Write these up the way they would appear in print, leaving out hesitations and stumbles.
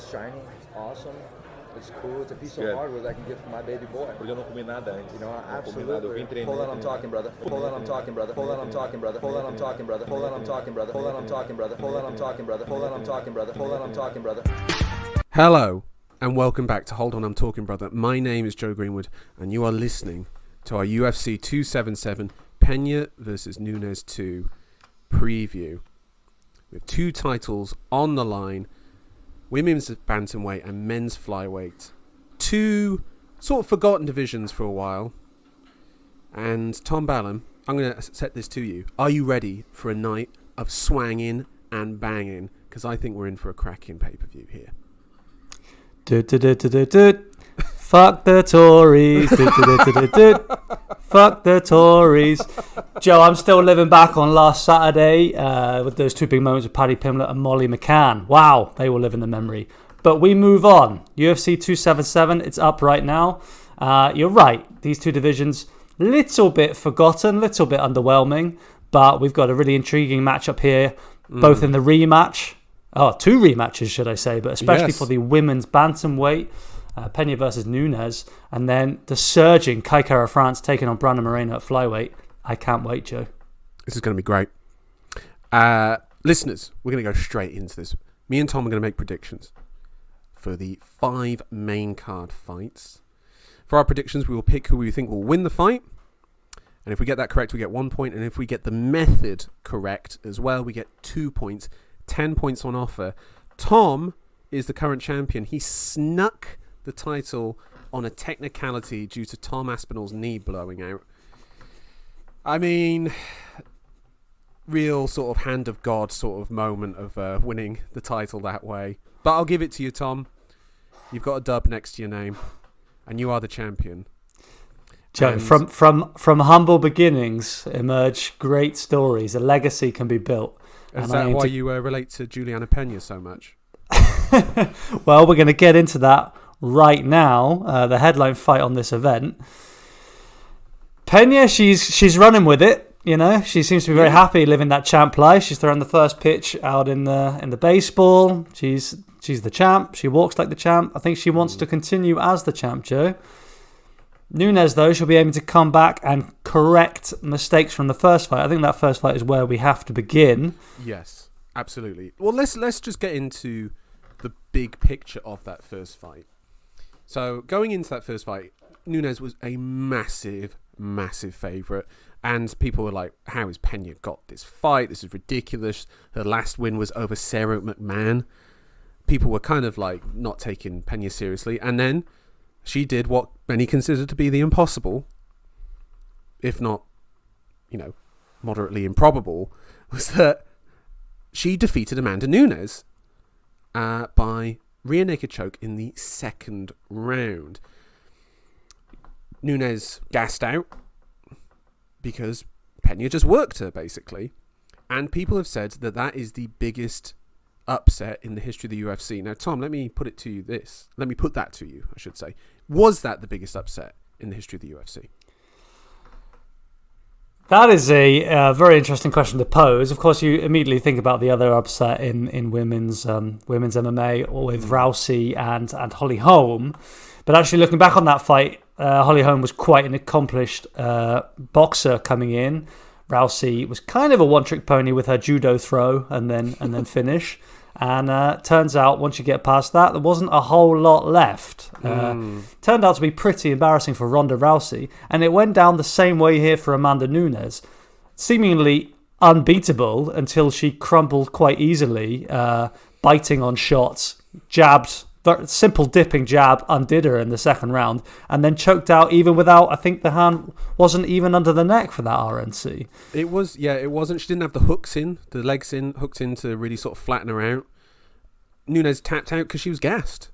It's shiny. It's awesome. It's cool. It's a piece of hardware that I can give for my baby boy. Porque eu não comi nada antes. You know, absolutely. Hold on, I'm talking, brother. Hold on, I'm talking, brother. Hold on, I'm talking, brother. Hold on, I'm talking, brother. Hold on, I'm talking, brother. Hold on, I'm talking, brother. Hold on, I'm talking, brother. Hold on, I'm talking, brother. Hold on, I'm talking, brother. Hello, and welcome back to Hold On, I'm Talking, Brother. My name is Joe Greenwood, and you are listening to our UFC 277 Pena versus Nunes 2 preview. With two titles on the line, women's bantamweight and men's flyweight. Two sort of forgotten divisions for a while. And Tom Ballum, I'm going to set this to you. Are you ready for a night of swanging and banging? Because I think we're in for a cracking pay-per-view here. Fuck the Tories. Fuck the Tories. Joe, I'm still living back on last Saturday with those two big moments with Paddy Pimblett and Molly McCann. Wow, they will live in the memory. But we move on. UFC 277, it's up right now. You're right, these two divisions, little bit forgotten, little bit underwhelming, but we've got a really intriguing matchup here, both in the rematch. Oh, two rematches, should I say, but especially for the women's bantamweight, Pena versus Nunes, and then the surging Kai Kara France taking on Brandon Moreno at flyweight. I can't wait, Joe. This is going to be great. Listeners, we're going to go straight into this. Me and Tom are going to make predictions for the 5 main card fights. For our predictions, we will pick who we think will win the fight. And if we get that correct, we get 1 point. And if we get the method correct as well, we get 2 points. 10 points on offer. Tom is the current champion. He snuck the title on a technicality due to Tom Aspinall's knee blowing out. I mean, real sort of hand of God sort of moment of winning the title that way. But I'll give it to you, Tom. You've got a dub next to your name, and you are the champion. Joe, and from humble beginnings emerge great stories. A legacy can be built. Is that why you relate to Julianna Pena so much? Well, we're going to get into that right now. The headline fight on this event. Pena, she's running with it. You know, she seems to be very happy living that champ life. She's throwing the first pitch out in the baseball. She's the champ. She walks like the champ. I think she wants to continue as the champ, Joe. Nunes, though, she'll be able to come back and correct mistakes from the first fight. I think that first fight is where we have to begin. Yes, absolutely. Well, let's just get into the big picture of that first fight. So, going into that first fight, Nunes was a massive, massive favourite. And people were like, how has Pena got this fight? This is ridiculous. Her last win was over Sarah McMahon. People were kind of like not taking Pena seriously. And then she did what many consider to be the impossible, if not, moderately improbable, was that she defeated Amanda Nunes by rear naked choke in the second round. Nunes gassed out because Pena just worked her, basically. And people have said that that is the biggest upset in the history of the UFC. Now, Tom, let me put that to you, I should say. Was that the biggest upset in the history of the UFC? That is a very interesting question to pose. Of course, you immediately think about the other upset in women's MMA with Rousey and Holly Holm. But actually, looking back on that fight, Holly Holm was quite an accomplished boxer coming in. Rousey was kind of a one-trick pony with her judo throw and then finish. And turns out, once you get past that, there wasn't a whole lot left. Turned out to be pretty embarrassing for Ronda Rousey. And it went down the same way here for Amanda Nunes. Seemingly unbeatable until she crumbled quite easily, biting on shots, jabbed, simple dipping jab undid her in the second round, and then choked out even without, I think the hand wasn't even under the neck for that RNC. It wasn't. She didn't have the legs hooked in to really sort of flatten her out. Nunes tapped out because she was gassed.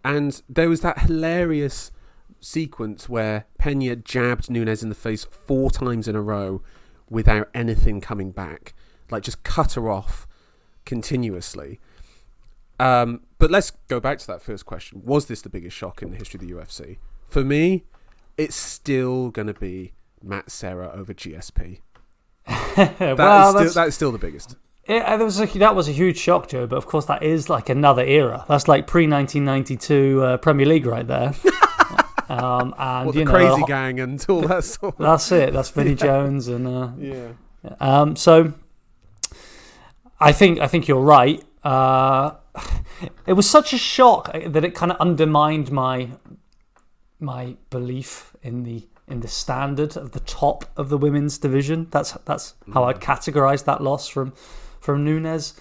And there was that hilarious sequence where Pena jabbed Nunes in the face 4 times in a row without anything coming back. Like, just cut her off continuously. But let's go back to that first question. Was this the biggest shock in the history of the UFC? For me, it's still going to be Matt Serra over GSP. That is still the biggest. That was a huge shock, Joe. But of course, that is like another era. That's like pre-1992 Premier League right there. And the crazy gang and all that sort. That's it. That's Vinnie Jones and yeah. So I think you're right. It was such a shock that it kind of undermined my belief in the standard of the top of the women's division. That's how I'd categorize that loss from Nunes.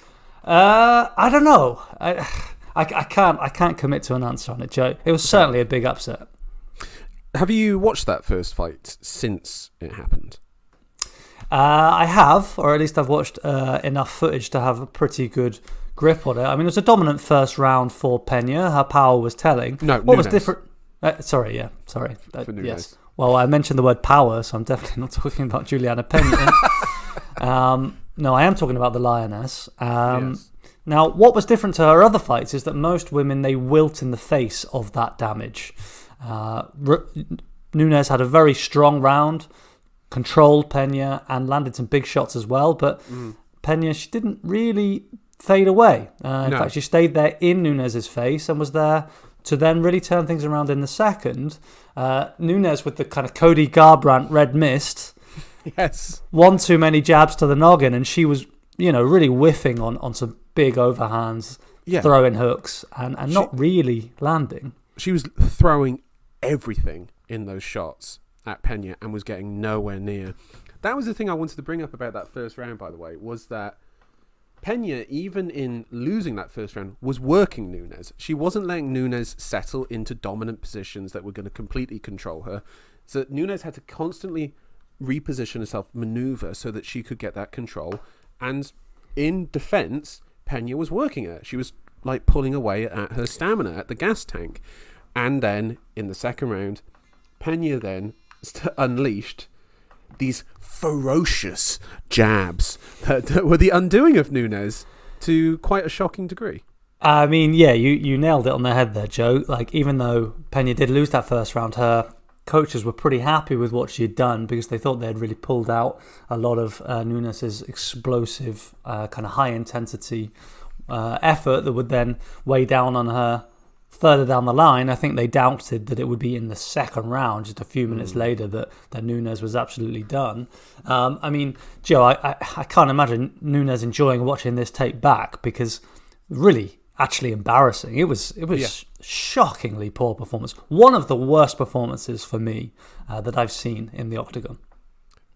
I don't know. I can't commit to an answer on it, Joe. It was certainly a big upset. Have you watched that first fight since it happened? I have, or at least I've watched enough footage to have a pretty good grip on it. I mean, it was a dominant first round for Pena. Her power was telling. No, what Nunes. was different? Sorry. For Nunes. Yes. Well, I mentioned the word power, so I'm definitely not talking about Julianna Pena. No, I am talking about the Lioness. Yes. Now, what was different to her other fights is that most women, they wilt in the face of that damage. Nunes had a very strong round, controlled Pena, and landed some big shots as well. But Pena, she didn't really fade away. In fact, she stayed there in Nunes' face and was there to then really turn things around in the second. Nunes with the kind of Cody Garbrandt red mist. Yes. One too many jabs to the noggin, and she was, really whiffing on some big overhands, throwing hooks, and not really landing. She was throwing everything in those shots at Pena and was getting nowhere near. That was the thing I wanted to bring up about that first round, by the way, was that Pena, even in losing that first round, was working Nunes. She wasn't letting Nunes settle into dominant positions that were going to completely control her. So Nunes had to constantly reposition herself, maneuver so that she could get that control. And in defense, Pena was working her. She was like pulling away at her stamina, at the gas tank. And then in the second round, Pena then unleashed these ferocious jabs that were the undoing of Nunes to quite a shocking degree. I mean, yeah, you nailed it on the head there, Joe. Like, even though Pena did lose that first round, her coaches were pretty happy with what she had done because they thought they had really pulled out a lot of Nunes' explosive, kind of high-intensity effort that would then weigh down on her further down the line. I think they doubted that it would be in the second round, just a few minutes later, that Nunes was absolutely done. I mean, Joe, I can't imagine Nunes enjoying watching this tape back because really, actually embarrassing. It was shockingly poor performance. One of the worst performances for me that I've seen in the octagon.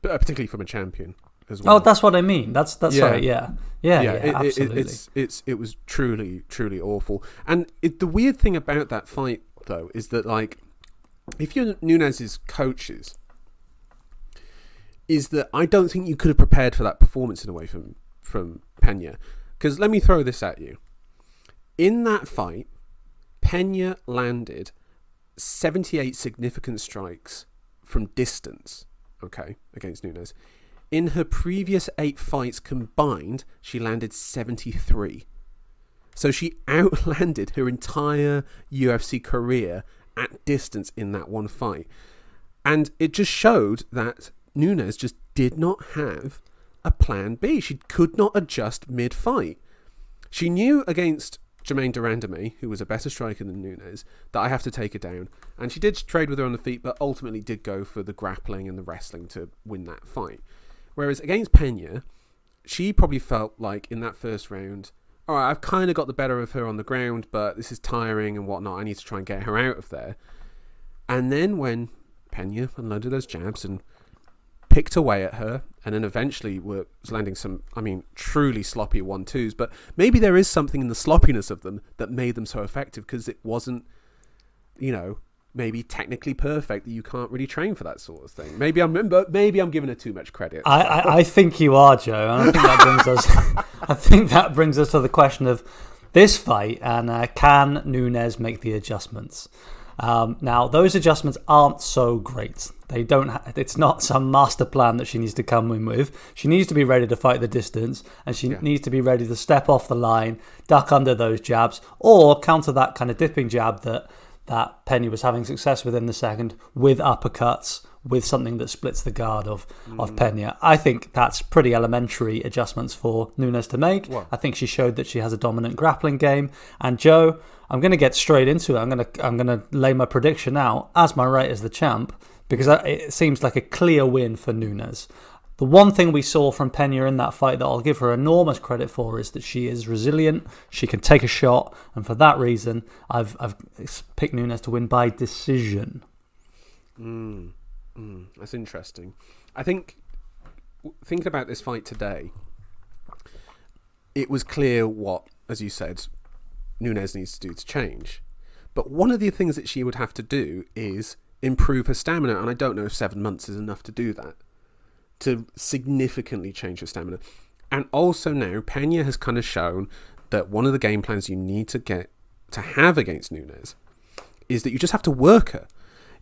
But particularly from a champion as well. Oh, that's what I mean. That's right. Yeah, absolutely. It was truly, truly awful. And the weird thing about that fight, though, is that like, if you're Nunes' coaches, is that I don't think you could have prepared for that performance in a way from Pena. Because let me throw this at you. In that fight, Pena landed 78 significant strikes from distance, against Nunes. In her previous 8 fights combined, she landed 73. So she outlanded her entire UFC career at distance in that one fight. And it just showed that Nunes just did not have a plan B. She could not adjust mid-fight. She knew against Germaine de Randamie, who was a better striker than Nunes, that I have to take her down. And she did trade with her on the feet, but ultimately did go for the grappling and the wrestling to win that fight. Whereas against Pena, she probably felt like in that first round, all right, I've kind of got the better of her on the ground, but this is tiring and whatnot. I need to try and get her out of there. And then when Pena unloaded those jabs and picked away at her, and then eventually was landing some, truly sloppy 1-2s. But maybe there is something in the sloppiness of them that made them so effective because it wasn't, maybe technically perfect, that you can't really train for that sort of thing. Maybe I'm giving her too much credit. I think you are, Joe. And I think that brings us to the question of this fight and can Nunes make the adjustments? Now, those adjustments aren't so great. They don't. It's not some master plan that she needs to come in with. She needs to be ready to fight the distance, and she needs to be ready to step off the line, duck under those jabs, or counter that kind of dipping jab that Pena was having success with in the second with uppercuts, with something that splits the guard of Pena. I think that's pretty elementary adjustments for Nunes to make. What? I think she showed that she has a dominant grappling game. And Joe, I'm going to get straight into it. I'm going to lay my prediction out as my right as the champ, because it seems like a clear win for Nunes. The one thing we saw from Pena in that fight that I'll give her enormous credit for is that she is resilient. She can take a shot, and for that reason, I've picked Nunes to win by decision. That's interesting. I think, thinking about this fight today, it was clear what, as you said, Nunes needs to do to change. But one of the things that she would have to do is improve her stamina, and I don't know if 7 months is enough to do that, to significantly change her stamina. And also now, Pena has kind of shown that one of the game plans you need to have against Nunes is that you just have to work her.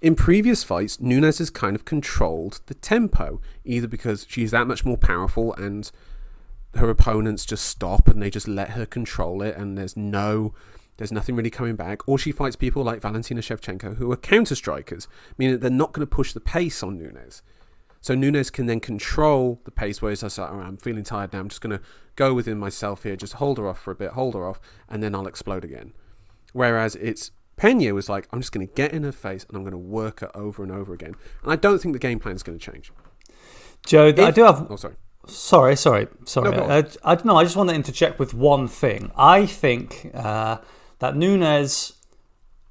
In previous fights, Nunes has kind of controlled the tempo, either because she's that much more powerful and her opponents just stop and they just let her control it, and there's nothing really coming back, or she fights people like Valentina Shevchenko who are counter strikers, meaning that they're not going to push the pace on Nunes. So Nunes can then control the pace, whereas I say, oh, I'm feeling tired now, I'm just going to go within myself here, just hold her off for a bit, hold her off, and then I'll explode again. Whereas Pena was like, I'm just going to get in her face and I'm going to work her over and over again. And I don't think the game plan is going to change. Joe, I do have... Oh, sorry. Sorry. No, I just want to interject with one thing. I think that Nunes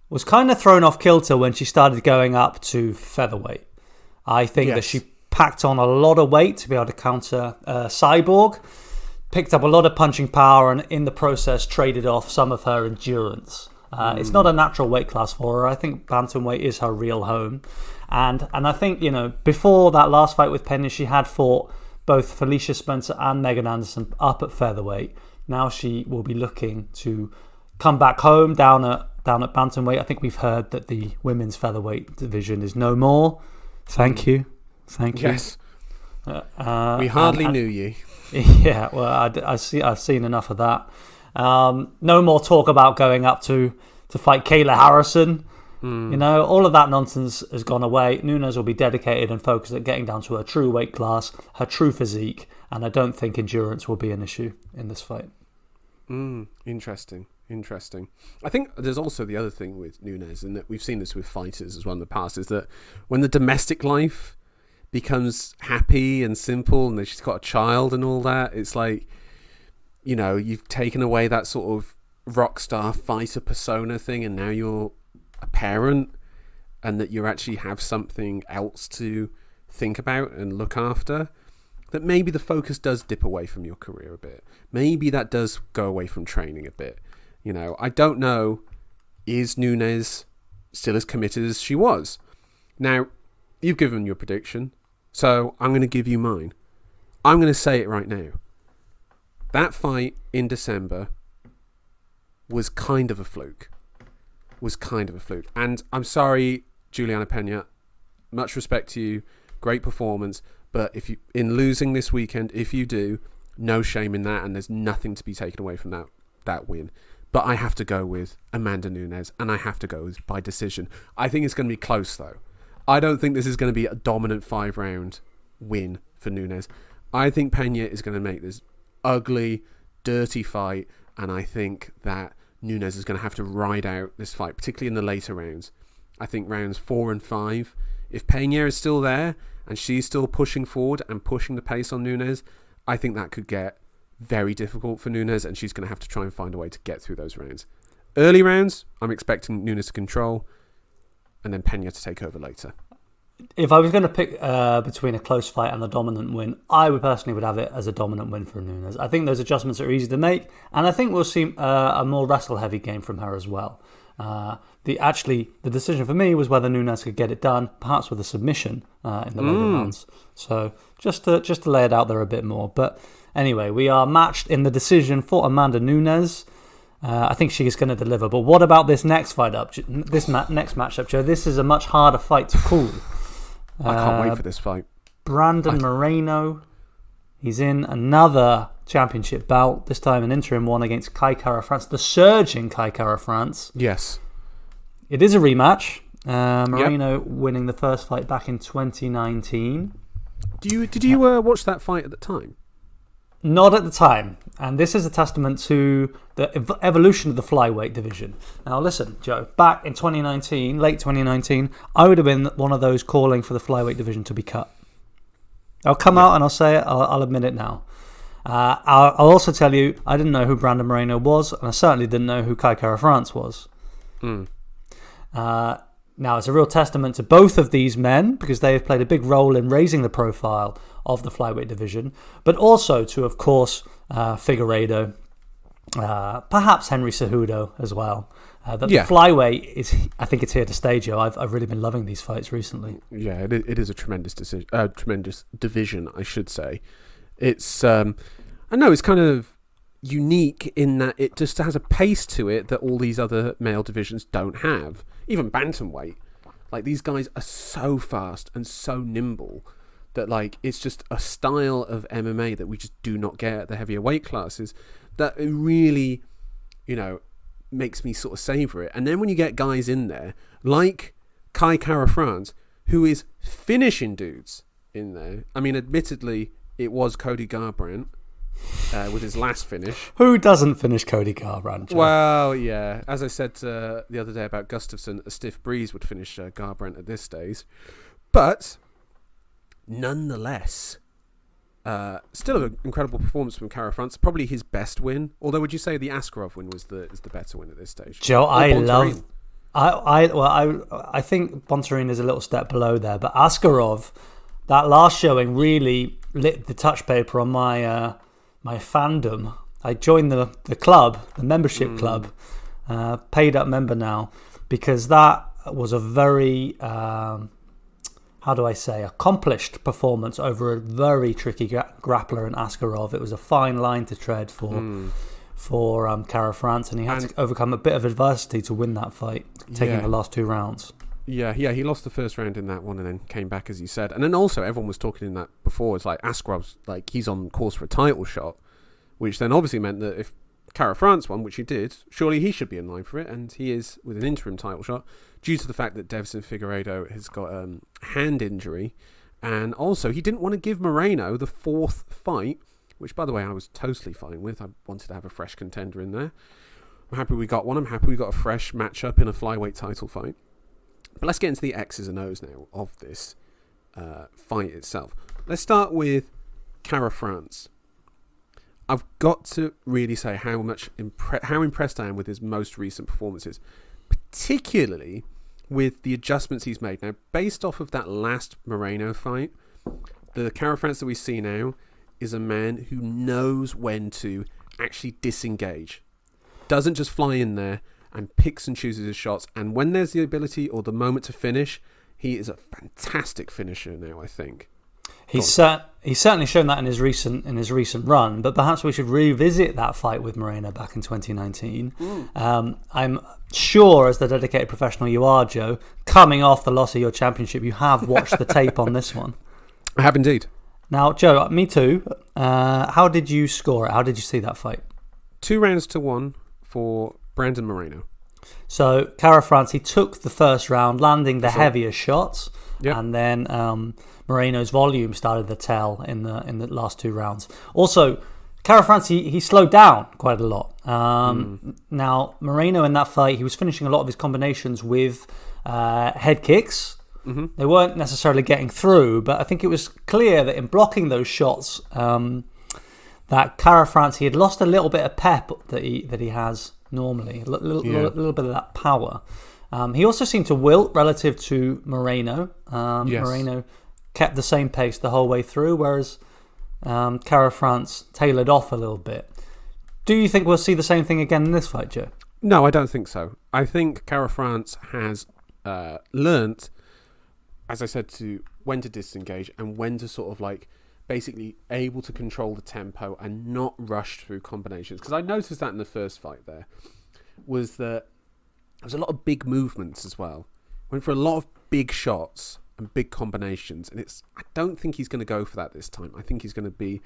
was kind of thrown off kilter when she started going up to featherweight. I think that she packed on a lot of weight to be able to counter Cyborg, picked up a lot of punching power, and in the process traded off some of her endurance. It's not a natural weight class for her. I think Bantamweight is her real home. And I think, before that last fight with Pena, she had fought both Felicia Spencer and Megan Anderson up at featherweight. Now she will be looking to come back home down at Bantamweight. I think we've heard that the women's featherweight division is no more. Thank you. Yes. We hardly knew you. Yeah, well, I've seen enough of that. No more talk about going up to fight Kayla Harrison. All of that nonsense has gone away. Nunes will be dedicated and focused at getting down to her true weight class, her true physique, and I don't think endurance will be an issue in this fight. Interesting. I think there's also the other thing with Nunes, and that we've seen this with fighters as well in the past, is that when the domestic life becomes happy and simple and she's got a child and all that, it's like, you've taken away that sort of rock star fighter persona thing, and now you're a parent, and that you actually have something else to think about and look after, that maybe the focus does dip away from your career a bit. Maybe that does go away from training a bit. I don't know, is Nunes still as committed as she was? Now, you've given your prediction, so I'm going to give you mine. I'm going to say it right now. That fight in December was kind of a fluke. And I'm sorry, Julianna Pena, much respect to you, great performance, but in losing this weekend, if you do, no shame in that, and there's nothing to be taken away from that win. But I have to go with Amanda Nunes, and I have to go by decision. I think it's going to be close, though. I don't think this is going to be a dominant 5-round win for Nunes. I think Pena is going to make this ugly, dirty fight, and I think that Nunes is going to have to ride out this fight, particularly in the later rounds. I think rounds 4 and 5, if Pena is still there and she's still pushing forward and pushing the pace on Nunes, I think that could get very difficult for Nunes, and she's going to have to try and find a way to get through those rounds. Early rounds, I'm expecting Nunes to control, and then Pena to take over later. If I was going to pick between a close fight and a dominant win, I would personally have it as a dominant win for Nunes. I think those adjustments are easy to make, and I think we'll see a more wrestle-heavy game from her as well. The decision for me was whether Nunes could get it done, perhaps with a submission in the later rounds. So just to lay it out there a bit more. But anyway, we are matched in the decision for Amanda Nunes. I think she is going to deliver. But what about this next fight up? Next matchup, Joe? This is a much harder fight to call. I can't wait for this fight. Brandon Moreno. He's in another championship bout, this time an interim one against Kai Kara France, the surging Kai Kara France. Yes. It is a rematch. Moreno winning the first fight back in 2019. Did you watch that fight at the time? Not at the time, and this is a testament to the evolution of the flyweight division. Now listen, Joe, back in 2019, late 2019, I would have been one of those calling for the flyweight division to be cut. I'll come out and I'll say it, I'll admit it now. I'll also tell you, I didn't know who Brandon Moreno was, and I certainly didn't know who Kai Kara-France was. Now, it's a real testament to both of these men because they have played a big role in raising the profile of the flyweight division, but also to, of course, Figueiredo, perhaps Henry Cejudo as well. The flyweight is, I think it's here to stay, Joe. I've really been loving these fights recently. Yeah, it is a tremendous division, I should say. It's, I know it's kind of unique in that it just has a pace to it that all these other male divisions don't have. Even bantamweight, like these guys are so fast and so nimble that like it's just a style of MMA that we just do not get at the heavier weight classes. That it really, makes me sort of savor it. And then when you get guys in there like Kai Kara-France, who is finishing dudes in there. I mean, admittedly, it was Cody Garbrandt. With his last finish. Who doesn't finish Cody Garbrandt, Joe? Well, yeah. As I said the other day about Gustafsson, a stiff breeze would finish Garbrandt at this stage. But, nonetheless, still an incredible performance from Kara-France. Probably his best win. Although, would you say the Askarov win is the better win at this stage? Joe, I love... I think Bontarine is a little step below there. But Askarov, that last showing really lit the touch paper on my fandom. I joined the club, the membership club, paid up member now, because that was a very, accomplished performance over a very tricky grappler in Askarov. It was a fine line to tread for Kara-France, and he had to overcome a bit of adversity to win that fight, taking the last 2 rounds. Yeah, he lost the first round in that one and then came back, as you said. And then also, everyone was talking in that before, it's like Askarov's, like, he's on course for a title shot, which then obviously meant that if Kara-France won, which he did, surely he should be in line for it, and he is with an interim title shot, due to the fact that Deiveson Figueiredo has got a hand injury. And also, he didn't want to give Moreno the 4th fight, which, by the way, I was totally fine with. I wanted to have a fresh contender in there. I'm happy we got one. I'm happy we got a fresh matchup in a flyweight title fight. But let's get into the X's and O's now of this fight itself. Let's start with Kara-France. I've got to really say how impressed I am with his most recent performances, particularly with the adjustments he's made. Now, based off of that last Moreno fight, the Kara-France that we see now is a man who knows when to actually disengage. Doesn't just fly in there and picks and chooses his shots, and when there's the ability or the moment to finish, he is a fantastic finisher now, I think. He's certainly shown that in his recent run, but perhaps we should revisit that fight with Moreno back in 2019. I'm sure, as the dedicated professional you are, Joe, coming off the loss of your championship, you have watched the tape on this one. I have indeed. Now, Joe, me too. How did you score it? How did you see that fight? 2-1 for Brandon Moreno. So Kara-France, he took the first round, landing the heavier shots, and then Moreno's volume started to tell in the last 2 rounds. Also, Kara-France, he slowed down quite a lot. Now, Moreno in that fight, he was finishing a lot of his combinations with head kicks. They weren't necessarily getting through, but I think it was clear that in blocking those shots, that Kara-France, he had lost a little bit of pep that he has normally, a little bit of that power. He also seemed to wilt relative to Moreno. Moreno kept the same pace the whole way through, whereas Kara-France tailored off a little bit. Do you think we'll see the same thing again in this fight, Joe? No, I don't think so. I think Kara-France has learnt, as I said, to when to disengage and when to sort of like basically able to control the tempo and not rush through combinations. Because I noticed that in the first fight there was that there was a lot of big movements as well. Went for a lot of big shots and big combinations, and I don't think he's going to go for that this time. I think he's going to be,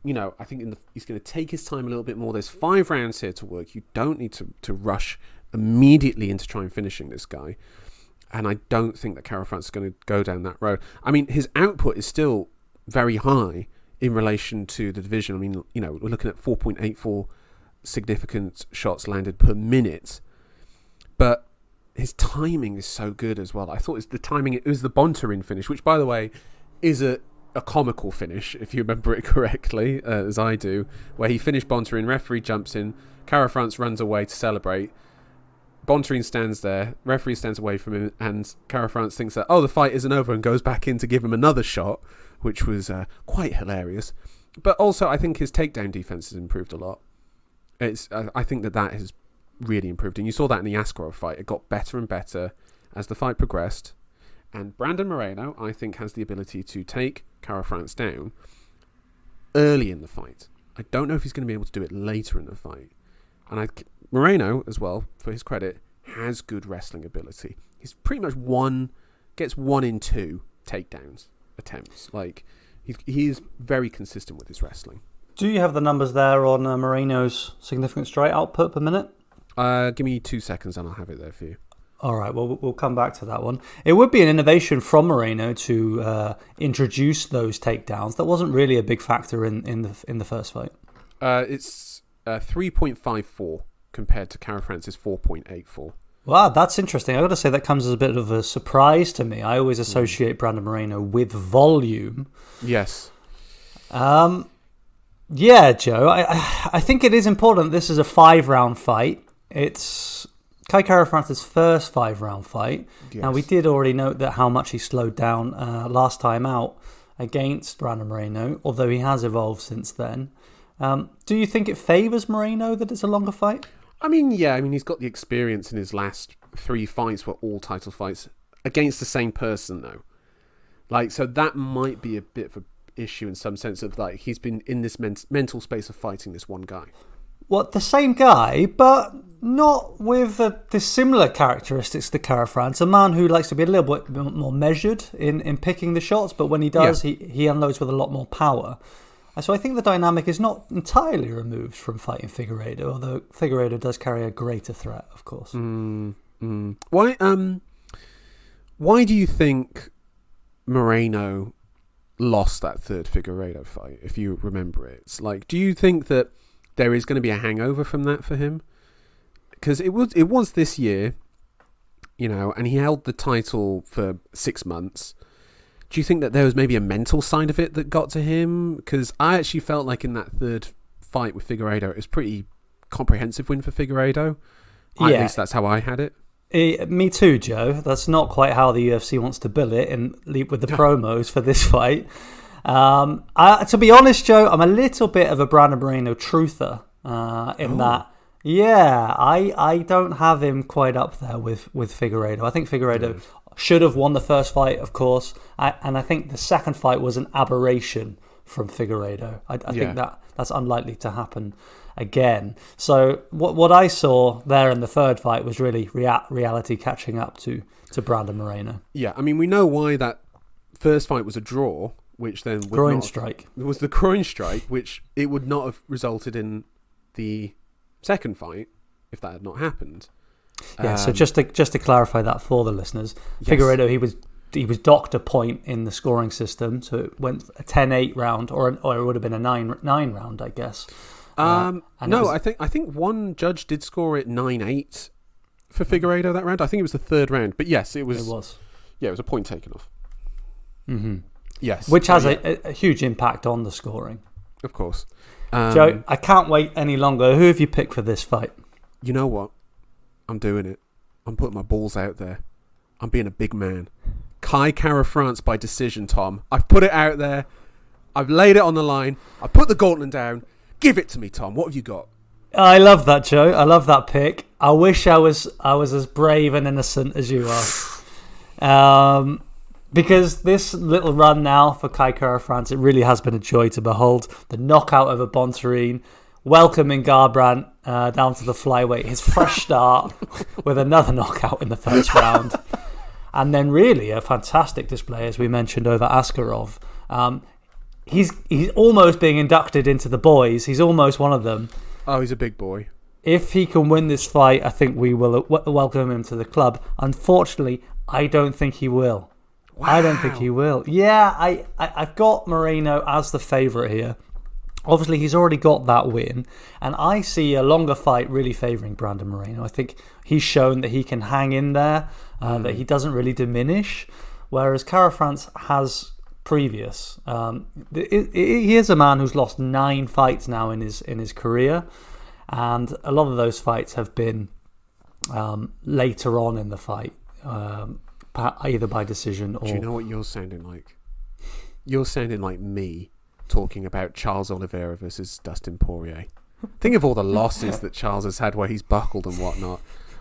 he's going to take his time a little bit more. There's 5 rounds here to work. You don't need to rush immediately into trying finishing this guy. And I don't think that Kara-France is going to go down that road. I mean, his output is still very high in relation to the division. I mean, you know, we're looking at 4.84 significant shots landed per minute. But his timing is so good as well. I thought it was the Bontorin finish, which, by the way, is a comical finish, if you remember it correctly, as I do, where he finished Bontorin, referee jumps in, Kara-France runs away to celebrate. Bontorin stands there, referee stands away from him, and Kara-France thinks that, the fight isn't over, and goes back in to give him another shot, which was quite hilarious. But also, I think his takedown defense has improved a lot. I think that has really improved, and you saw that in the Askarov fight. It got better and better as the fight progressed, and Brandon Moreno, I think, has the ability to take Kara-France down early in the fight. I don't know if he's going to be able to do it later in the fight. And Moreno, as well, for his credit, has good wrestling ability. He's pretty much gets 1 in 2 takedowns attempts. Like, he is very consistent with his wrestling. Do you have the numbers there on Moreno's significant strike output per minute? Give me 2 seconds and I'll have it there for you. All right, well, we'll come back to that one. It would be an innovation from Moreno to introduce those takedowns. That wasn't really a big factor in the first fight. It's 3.54 compared to Kara-France's 4.84. Wow, that's interesting. I've got to say that comes as a bit of a surprise to me. I always associate Brandon Moreno with volume. Yes. Yeah, Joe, I think it is important this is a 5-round fight. It's Kai Kara-France's first 5-round fight. Yes. Now, we did already note that how much he slowed down last time out against Brandon Moreno, although he has evolved since then. Do you think it favours Moreno that it's a longer fight? I mean, yeah. I mean, he's got the experience in his last 3 fights were all title fights against the same person, though. Like, so that might be a bit of an issue in some sense of, like, he's been in this mental space of fighting this one guy. What, the same guy, but not with the similar characteristics to Kara-France. A man who likes to be a little bit more measured in picking the shots, but when he does, he unloads with a lot more power. So I think the dynamic is not entirely removed from fighting Figueiredo, although Figueiredo does carry a greater threat, of course. Why do you think Moreno lost that third Figueiredo fight, if you remember it? It's like, do you think that there is going to be a hangover from that for him? Because it was this year, you know, and he held the title for 6 months. Do you think that there was maybe a mental side of it that got to him? Because I actually felt like in that third fight with Figueiredo, it was a pretty comprehensive win for Figueiredo. At least that's how I had it. Me too, Joe. That's not quite how the UFC wants to bill it and leap with the promos for this fight. To be honest, Joe, I'm a little bit of a Brandon Moreno truther that. Yeah, I don't have him quite up there with Figueiredo. I think Figueiredo should have won the first fight, of course, and I think the second fight was an aberration from Figueiredo. I think that's unlikely to happen again. So what I saw there in the third fight was really reality catching up to Brandon Moreno. Yeah, I mean, we know why that first fight was a draw, which then groin strike. It was the groin strike, which it would not have resulted in the second fight if that had not happened. Yeah, so just to clarify that for the listeners, Figueiredo, he was docked a point in the scoring system, so it went a 10-8 round, or it would have been a 9 round, I guess. I think one judge did score it 9-8 for Figueiredo that round. I think it was the third round, but yes, it was. Yeah, it was a point taken off. Mm-hmm. Yes, which has a huge impact on the scoring. Of course. Joe, I can't wait any longer. Who have you picked for this fight? You know what? I'm doing it. I'm putting my balls out there. I'm being a big man. Kai Kara-France by decision, Tom. I've put it out there. I've laid it on the line. I put the gauntlet down. Give it to me, Tom. What have you got? I love that, Joe. I love that pick. I wish I was as brave and innocent as you are. Because this little run now for Kai Kara-France, it really has been a joy to behold. The knockout over Bontorin, welcoming Garbrandt down to the flyweight, his fresh start with another knockout in the first round. And then really a fantastic display, as we mentioned, over Askarov. He's almost being inducted into the boys. He's almost one of them. Oh, he's a big boy. if he can win this fight, I think we will welcome him to the club. Unfortunately, I don't think he will. Wow. I don't think he will. Yeah, I've got Moreno as the favourite here. Obviously, he's already got that win, and I see a longer fight really favouring Brandon Moreno. I think he's shown that he can hang in there, that he doesn't really diminish, whereas Kara-France has previous. He is a man who's lost 9 fights now in his career, and a lot of those fights have been later on in the fight, either by decision or... Do you know what you're sounding like? You're sounding like me talking about Charles Oliveira versus Dustin Poirier. Think of all the losses that Charles has had where he's buckled and whatnot.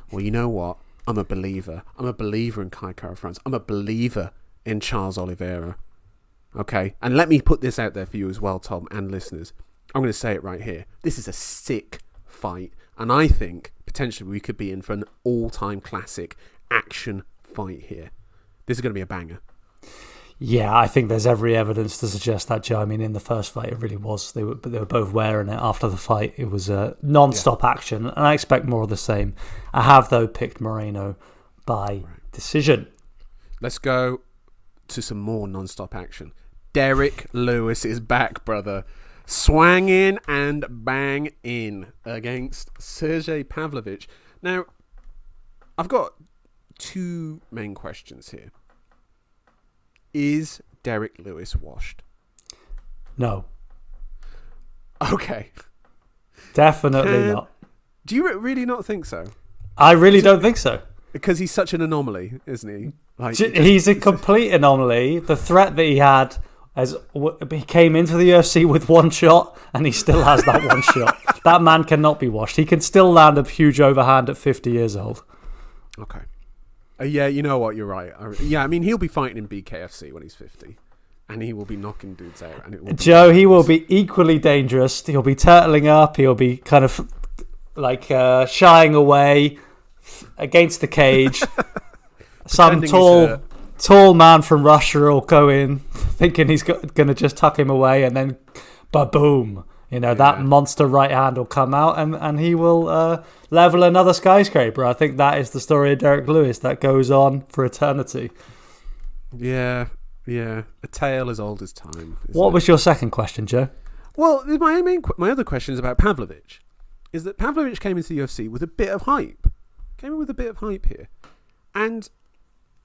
Well, you know what? I'm a believer. I'm a believer in Kai Kara-France. I'm a believer in Charles Oliveira. Okay? And let me put this out there for you as well, Tom, and listeners. I'm going to say it right here. This is a sick fight. And I think, potentially, we could be in for an all-time classic action fight here. This is going to be a banger. Yeah, I think there's every evidence to suggest that, Joe. I mean, in the first fight, it really was. They were both wearing it. After the fight, it was a non-stop action, and I expect more of the same. I have, though, picked Moreno by decision. Let's go to some more non-stop action. Derrick Lewis is back, brother. Swanging and bang in against Sergei Pavlovich. Now, I've got 2 main questions here. Is Derrick Lewis washed? No. Okay. Definitely not. Do you really not think so? I really don't think so. Because he's such an anomaly, isn't he? Like, he's a complete anomaly. The threat that he had, he came into the UFC with 1 shot, and he still has that 1 shot. That man cannot be washed. He can still land a huge overhand at 50 years old. Okay. Yeah, you know what? You're right. I mean, he'll be fighting in BKFC when he's 50, and he will be knocking dudes out. And it will Joe, he will be equally dangerous. He'll be turtling up. He'll be kind of like shying away against the cage. Some tall man from Russia will go in, thinking he's going to just tuck him away, and then ba-boom. That monster right hand will come out, and he will level another skyscraper. I think that is the story of Derrick Lewis that goes on for eternity. Yeah. A tale as old as time. What was your second question, Joe? Well, my other question is about Pavlovich. Is that Pavlovich came into the UFC with a bit of hype. Came in with a bit of hype here. And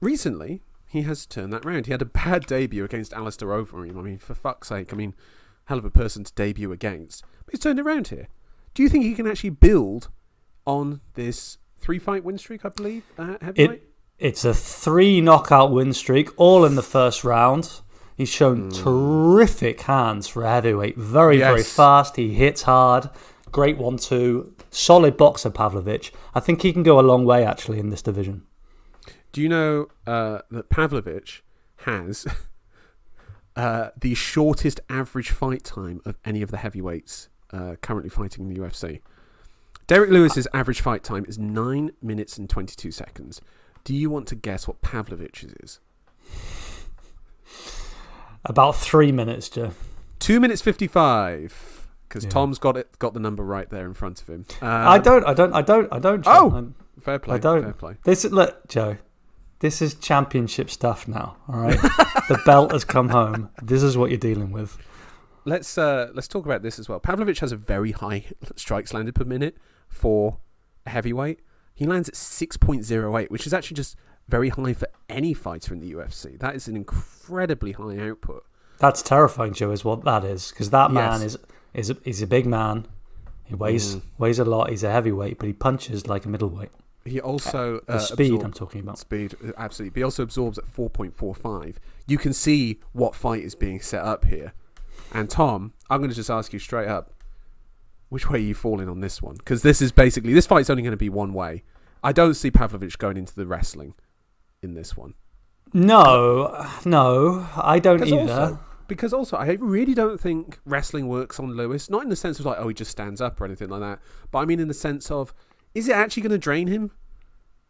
recently, he has turned that round. He had a bad debut against Alistair Overeem. I mean, for fuck's sake. I mean, hell of a person to debut against. But he's turned it around here. Do you think he can actually build on this 3-fight win streak, I believe, heavyweight? It's a 3 knockout win streak, all in the first round. He's shown terrific hands for a heavyweight. Very fast. He hits hard. Great 1-2. Solid boxer, Pavlovich. I think he can go a long way, actually, in this division. Do you know that Pavlovich has the shortest average fight time of any of the heavyweights currently fighting in the UFC? Derrick Lewis's average fight time is 9 minutes and 22 seconds. Do you want to guess what Pavlovich's is? About 3 minutes, Joe. 2 minutes 55. Because Tom's got the number right there in front of him. I don't. Joe. Oh, fair play. I don't. Fair play. Look, Joe. This is championship stuff now. All right, the belt has come home. This is what you're dealing with. Let's talk about this as well. Pavlovich has a very high strikes landed per minute for a heavyweight. He lands at 6.08, which is actually just very high for any fighter in the UFC. That is an incredibly high output. That's terrifying, Joe, is what that is. Because that man is a big man. He weighs a lot. He's a heavyweight, but he punches like a middleweight. He also speed I'm talking about. Speed, absolutely. But he also absorbs at 4.45. You can see what fight is being set up here. And Tom, I'm going to just ask you straight up, which way are you falling on this one? Because this fight's only going to be one way. I don't see Pavlovich going into the wrestling in this one. No, I don't either. Because also, I really don't think wrestling works on Lewis. Not in the sense of like, oh, he just stands up or anything like that. But I mean in the sense of, is it actually going to drain him?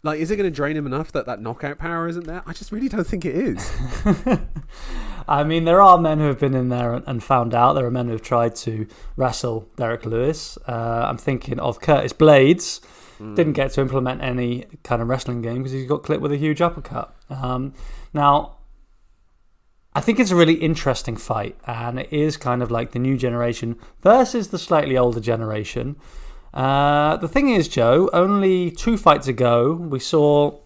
Like, is it going to drain him enough that knockout power isn't there? I just really don't think it is. I mean, there are men who have been in there and found out. There are men who have tried to wrestle Derrick Lewis. I'm thinking of Curtis Blades. Didn't get to implement any kind of wrestling game because he got clipped with a huge uppercut. Now, I think it's a really interesting fight, and it is kind of like the new generation versus the slightly older generation. The thing is, Joe, only 2 fights ago, we saw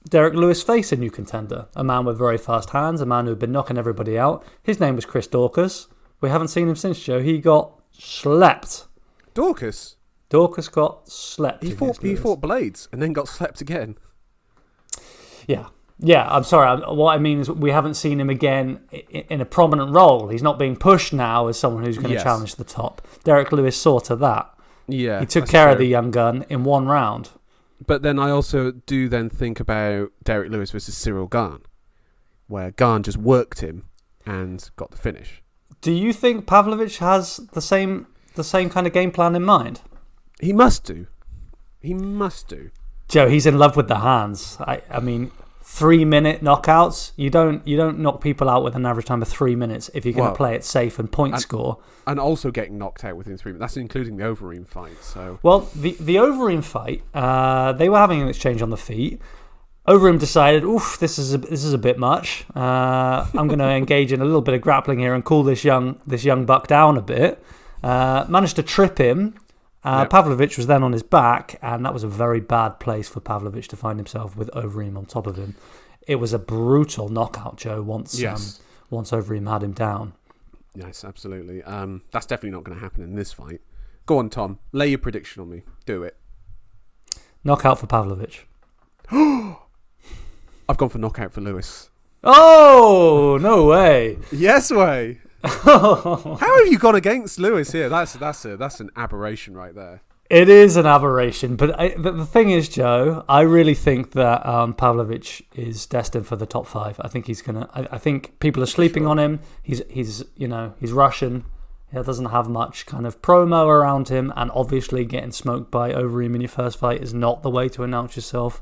Derrick Lewis face a new contender, a man with very fast hands, a man who had been knocking everybody out. His name was Chris Daukaus. We haven't seen him since, Joe. He got slept. Daukaus Got slept. He fought Blades and then got slept again. Yeah, I'm sorry. What I mean is we haven't seen him again in a prominent role. He's not being pushed now as someone who's going to challenge the top. Derrick Lewis saw to that. Yeah, he took care of the young gun in 1 round. But then I also do then think about Derrick Lewis versus Cyril Garn, where Garn just worked him and got the finish. Do you think Pavlovich has the same kind of game plan in mind? He must do. Joe, he's in love with the hands. I mean, 3-minute knockouts. You don't knock people out with an average time of 3 minutes if you're going to play it safe and score. And also getting knocked out within 3 minutes. That's including the Overeem fight. So well, the Overeem fight, they were having an exchange on the feet. Overeem decided, oof, this is a bit much. I'm going to engage in a little bit of grappling here and cool this young buck down a bit. Managed to trip him. Pavlovich was then on his back, and that was a very bad place for Pavlovich to find himself with Overeem on top of him. It was a brutal knockout, Joe, once Overeem had him down. Yes, absolutely. That's definitely not going to happen in this fight. Go on, Tom. Lay your prediction on me. Do it. Knockout for Pavlovich. I've gone for knockout for Lewis. Oh, no way. Yes way. How have you gone against Lewis here? That's an aberration right there. It is an aberration, but the thing is, Joe, I really think that Pavlovich is destined for the top 5. I think he's gonna. I think people are sleeping on him. He's Russian. He doesn't have much kind of promo around him, and obviously getting smoked by Overeem in your first fight is not the way to announce yourself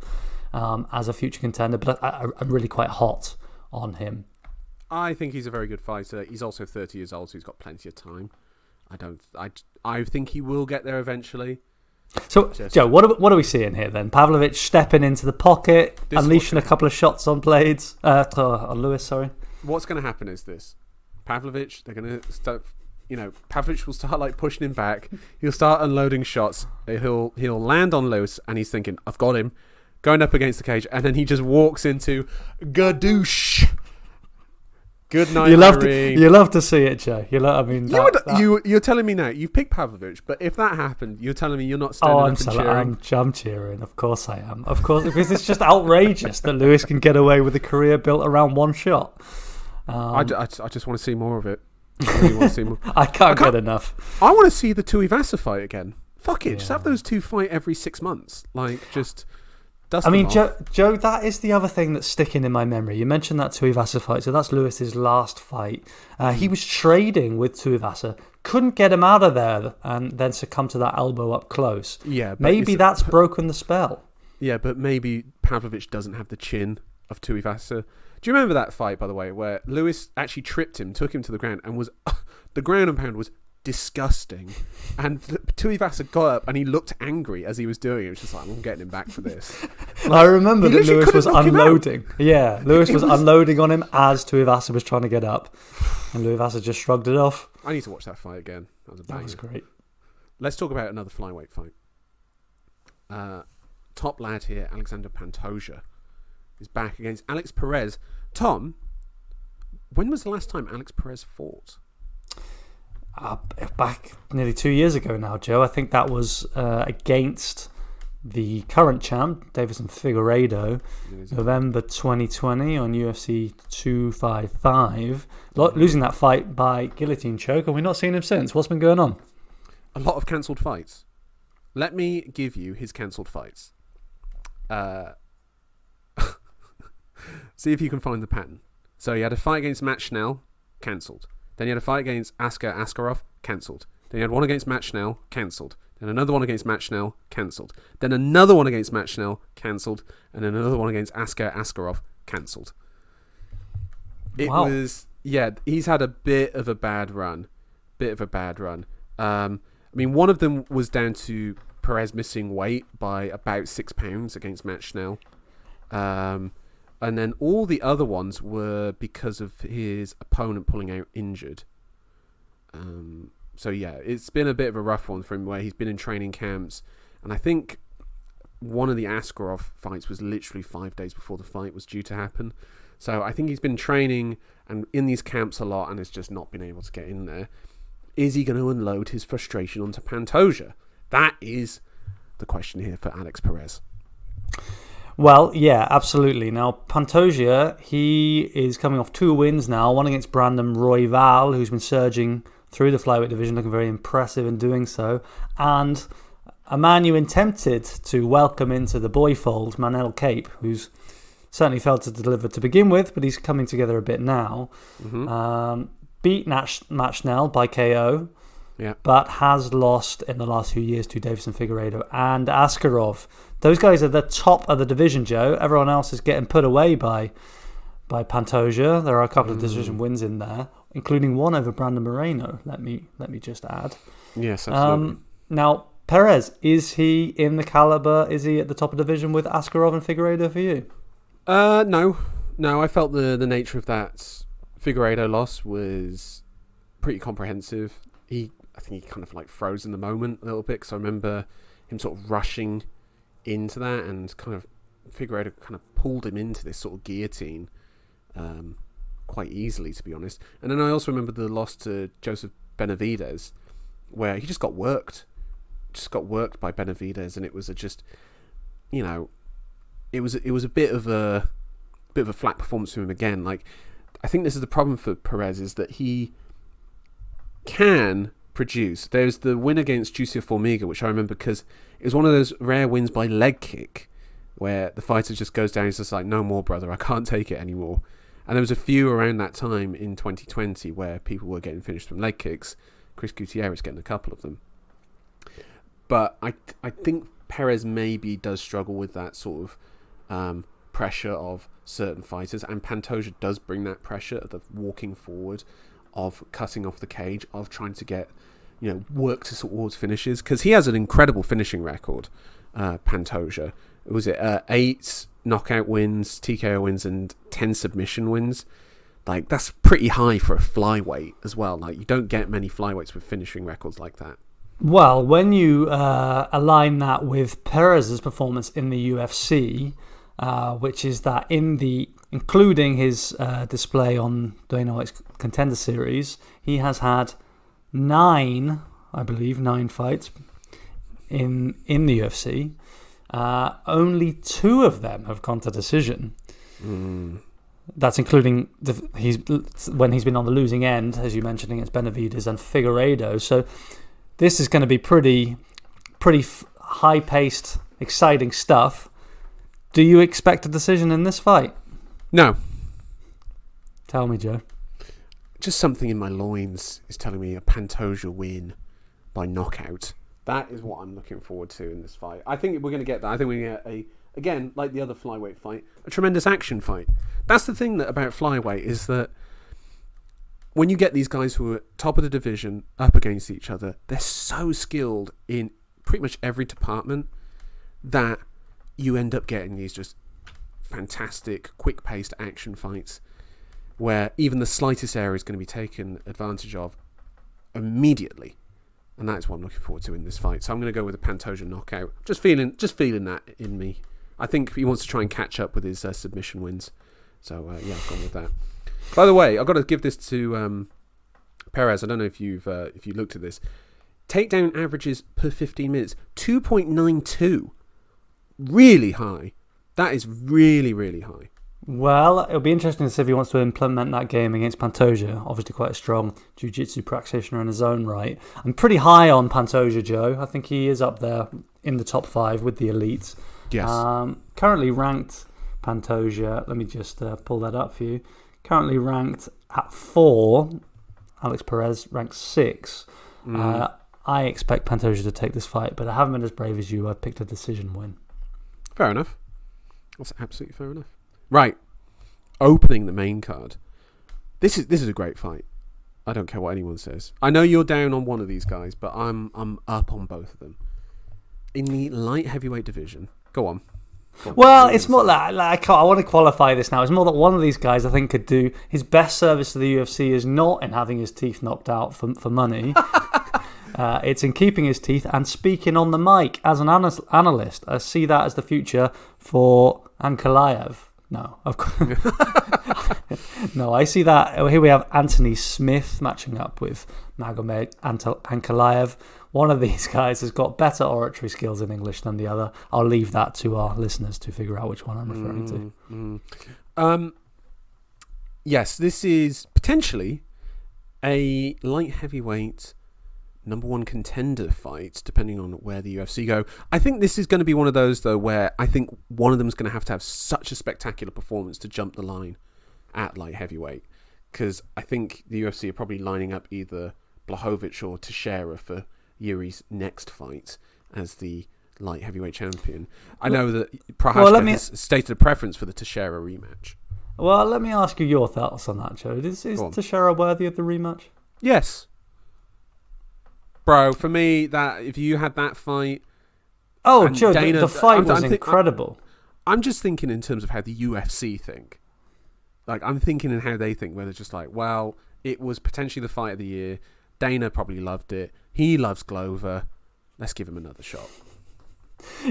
as a future contender. But I'm really quite hot on him. I think he's a very good fighter. He's also 30 years old, so he's got plenty of time. I think he will get there eventually. So, Joe, what are we seeing here then? Pavlovich stepping into the pocket, unleashing a couple of shots on Blades, on Lewis. Sorry. What's going to happen is this: Pavlovich, they're going to start. Pavlovich will start like pushing him back. He'll start unloading shots. He'll land on Lewis, and he's thinking, "I've got him," going up against the cage, and then he just walks into gadoosh. Good night, Irene. You love to see it, Joe. You're telling me now you picked Pavlovich, but if that happened, you're telling me you're not standing up and cheering. I'm cheering. Of course I am. Of course, because it's just outrageous that Lewis can get away with a career built around 1 shot. I just want to see more of it. I really want to see more. I can't get enough. I want to see the Tuivasa fight again. Fuck it, just have those 2 fight every 6 months. Like just. I mean, Joe, that is the other thing that's sticking in my memory. You mentioned that Tuivasa fight, so that's Lewis's last fight. He was trading with Tuivasa, couldn't get him out of there, and then succumbed to that elbow up close. Yeah, maybe that's broken the spell. Yeah, but maybe Pavlovich doesn't have the chin of Tuivasa. Do you remember that fight, by the way, where Lewis actually tripped him, took him to the ground, and was the ground and pound was disgusting, and Tuivasa got up and he looked angry as he was doing it. It was just like, I'm getting him back for this. I remember that Lewis was unloading. Yeah, Lewis was unloading on him as Tuivasa was trying to get up, and Tuivasa just shrugged it off. I need to watch that fight again. That was great. Let's talk about another flyweight fight. Top lad here, Alexandre Pantoja, is back against Alex Perez. Tom, when was the last time Alex Perez fought? Back nearly 2 years ago now, Joe. I think that was against the current champ, Davison Figueiredo, November 2020 on UFC 255. Losing that fight by guillotine choke, and we've not seen him since. What's been going on? A lot of cancelled fights. Let me give you his cancelled fights. See if you can find the pattern. So he had a fight against Matt Schnell, cancelled. Then he had a fight against Askar Askarov, cancelled. Then he had one against Matt Schnell, cancelled. Then another one against Matt Schnell, cancelled. Then another one against Matt Schnell, cancelled. And then another one against Askar Askarov, cancelled. It was Yeah, he's had a bit of a bad run. I mean, one of them was down to Perez missing weight by about 6 pounds against Matt Schnell. And then all the other ones were because of his opponent pulling out injured. So yeah, it's been a bit of a rough one for him where he's been in training camps. And I think one of the Askarov fights was literally 5 days before the fight was due to happen. So I think he's been training and in these camps a lot and has just not been able to get in there. Is he going to unload his frustration onto Pantoja? That is the question here for Alex Perez. Well, yeah, absolutely. Now, Pantoja, he is coming off 2 wins now, one against Brandon Royval, who's been surging through the flyweight division, looking very impressive in doing so, and a man you attempted to welcome into the boy fold, Manel Cape, who's certainly failed to deliver to begin with, but he's coming together a bit now. Beat Matt Schnell by KO, but has lost in the last few years to Davison Figueiredo and Askarov. Those guys are the top of the division, Joe. Everyone else is getting put away by Pantoja. There are a couple of decision wins in there, including one over Brandon Moreno. Let me just add. Yes, absolutely. Now, Perez, is he in the caliber? Is he at the top of the division with Askarov and Figueiredo for you? No. I felt the nature of that Figueiredo loss was pretty comprehensive. I think he kind of like froze in the moment a little bit, because I remember him sort of rushing into that and kind of Figueiredo kind of pulled him into this sort of guillotine quite easily, to be honest. And then I also remember the loss to Joseph Benavidez, where he just got worked by Benavidez, and it was it was a bit of a flat performance from him again. Like, I think this is the problem for Perez, is that he can produce. There's the win against Juicio Formiga, which I remember because it was one of those rare wins by leg kick where the fighter just goes down and is just like, no more, brother, I can't take it anymore. And there was a few around that time in 2020 where people were getting finished from leg kicks. Chris Gutierrez getting a couple of them. But I think Perez maybe does struggle with that sort of pressure of certain fighters, and Pantoja does bring that pressure of the walking forward, of cutting off the cage, of trying to get, work towards finishes, because he has an incredible finishing record. Pantoja, was it 8 knockout wins, TKO wins, and 10 submission wins? Like, that's pretty high for a flyweight as well. Like, you don't get many flyweights with finishing records like that. Well, when you align that with Perez's performance in the UFC, which is that including his display on Dana White's Contender Series, he has had 9 fights in the UFC. Only 2 of them have gone to decision. That's including when he's been on the losing end, as you mentioned, against Benavidez and Figueiredo. So this is going to be pretty high-paced, exciting stuff. Do you expect a decision in this fight? No. Tell me, Joe. Just something in my loins is telling me a Pantoja win by knockout. That is what I'm looking forward to in this fight. I think we're going to get that. I think we're going to get again, like the other flyweight fight, a tremendous action fight. That's the thing about flyweight, is that when you get these guys who are top of the division up against each other, they're so skilled in pretty much every department that you end up getting these just fantastic, quick-paced action fights where even the slightest error is going to be taken advantage of immediately. And that's what I'm looking forward to in this fight. So I'm going to go with a Pantoja knockout. Just feeling that in me. I think he wants to try and catch up with his submission wins. So I've gone with that. By the way, I've got to give this to Perez. I don't know if you looked at this. Takedown averages per 15 minutes, 2.92. Really high. That is really, really high. Well, it'll be interesting to see if he wants to implement that game against Pantoja. Obviously quite a strong jiu-jitsu practitioner in his own right. I'm pretty high on Pantoja, Joe. I think he is up there in the top 5 with the elites. Yes. Currently ranked Pantoja, let me just pull that up for you. Currently ranked at 4. Alex Perez ranked 6. I expect Pantoja to take this fight, but I haven't been as brave as you. I picked a decision win. Fair enough. That's absolutely fair enough. Right. Opening the main card. This is a great fight. I don't care what anyone says. I know you're down on one of these guys, but I'm up on both of them. In the light heavyweight division, go on. Well, it's more like I want to qualify this now. It's more that one of these guys I think could do his best service to the UFC is not in having his teeth knocked out for money. It's in keeping his teeth and speaking on the mic as an analyst. I see that as the future for Ankalaev. No, of course. No, I see that. Here we have Anthony Smith matching up with Magomed Ankalaev. One of these guys has got better oratory skills in English than the other. I'll leave that to our listeners to figure out which one I'm referring to. Yes, this is potentially a light heavyweight number one contender fight, depending on where the UFC go. I think this is going to be one of those, though, where I think one of them is going to have such a spectacular performance to jump the line at light heavyweight, because I think the UFC are probably lining up either Blachowicz or Teixeira for Yuri's next fight as the light heavyweight champion. I know that Prohashka has stated a preference for the Teixeira rematch. Well, let me ask you your thoughts on that, Joe. Is Teixeira worthy of the rematch? Yes. Bro, for me, that if you had that fight... Oh, Joe, the fight was incredible. I'm just thinking in terms of how the UFC think. Like, I'm thinking in how they think, where they're just like, well, it was potentially the fight of the year. Dana probably loved it. He loves Glover. Let's give him another shot.